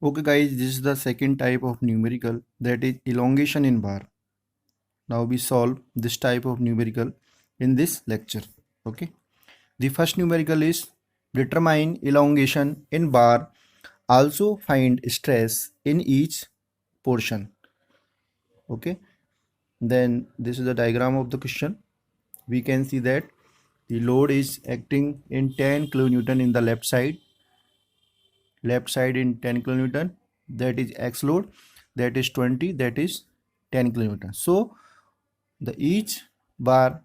Okay guys, this is the second type of numerical, that is elongation in bar. Now we solve this type of numerical in this lecture. Okay. The first numerical is determine elongation in bar. Also find stress in each portion. Okay. Then this is the diagram of the question. We can see that the load is acting in 10 kilonewton in the left side in 10 kilonewton, that is x load, that is 20, that is 10 kilonewton. So the each bar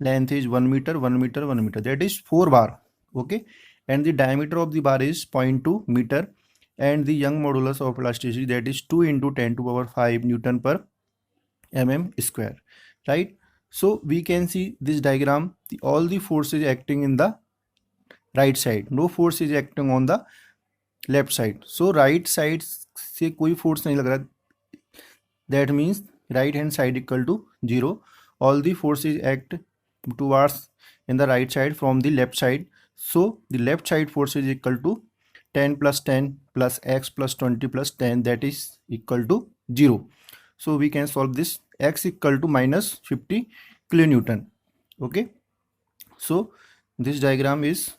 length is 1 meter, 1 meter, 1 meter, that is 4 bar. Okay, and the diameter of the bar is 0.2 meter, and the Young modulus of elasticity, that is 2 into 10 to power 5 Newton per mm square, right? So we can see this diagram, all the forces acting in the right side, no force is acting on the left side. So right side से कोई force नहीं लग रहा, that means right hand side equal to 0. All the forces act towards in the right side from the left side. So the left side force is equal to 10 plus 10 plus x plus 20 plus 10, that is equal to 0. So we can solve this. X equal to minus 50 kilonewton. Okay, so this diagram is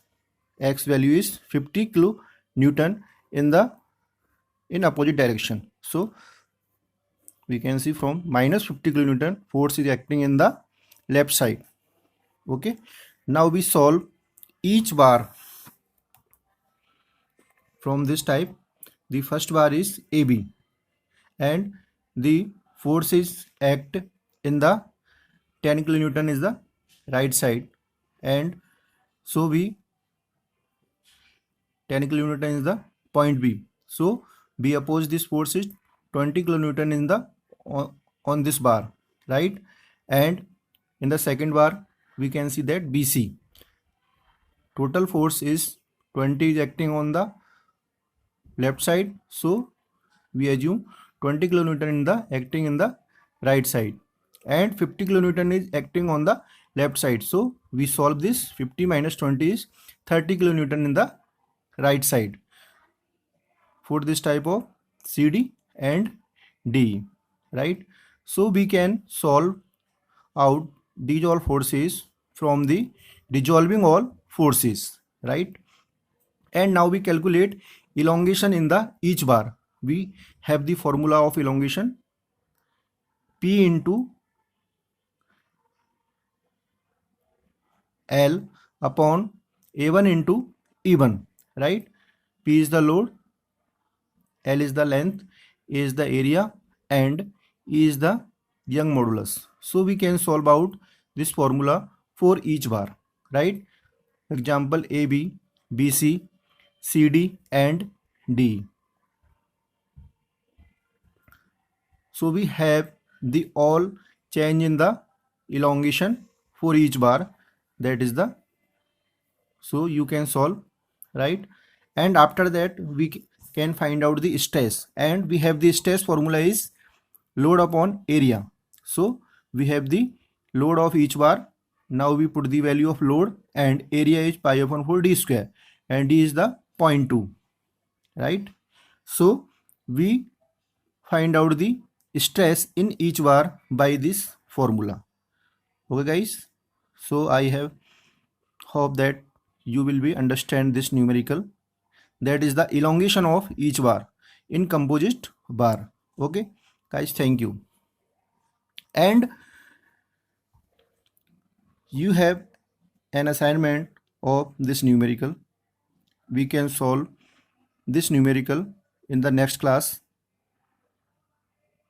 x value is 50 kilonewton in opposite direction. So we can see from minus 50 kilonewton force is acting in the left side. Okay, now we solve each bar from this type. The first bar is AB and the forces act in the 10 kilonewton is the right side, and so we 10 kilonewton is the point B. So B oppose this force is 20 kilonewton in the on this bar, right? And in the second bar we can see that BC total force is 20 is acting on the left side, so we assume 20 kilonewton in the acting in the right side, and 50 kilonewton is acting on the left side. So we solve this. 50 minus 20 is 30 kilonewton in the right side for this type of CD and D, right? So we can solve out these all forces from the dissolving all forces, right? And now we calculate elongation in the each bar. We have the formula of elongation, P into L upon A1 into E1, right? P is the load, L is the length, A is the area, and E is the Young modulus. So we can solve out this formula for each bar, right? Example AB, BC, CD and D. So we have the all change in the elongation for each bar, that is the, so you can solve, right? And after that we can find out the stress, and we have the stress formula is load upon area. So we have the load of each bar. Now we put the value of load, and area is pi upon 4 d square, and d is the 0.2, right? So we find out the stress in each bar by this formula. Okay guys, so I have hope that you will be understand this numerical, that is the elongation of each bar in composite bar. Okay guys, thank you. And you have an assignment of this numerical. We can solve this numerical in the next class,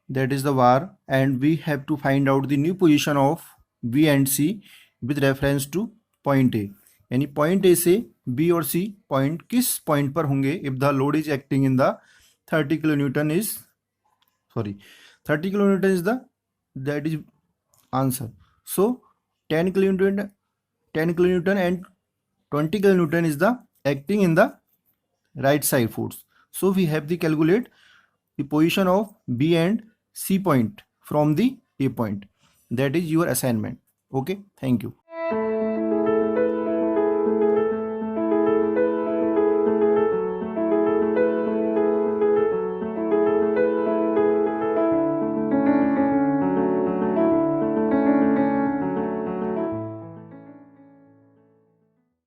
that is the bar, and we have to find out the new position of B and C with reference to point A. यानी point A से B और C point किस point पर होंगे if the load is acting in the 30 kilonewton is 30 kilonewton is the, that is answer. So 10 kilonewton and 20 kilonewton is the acting in the right side force. So we have to calculate the position of B and C point from the A point. That is your assignment. Okay, thank you.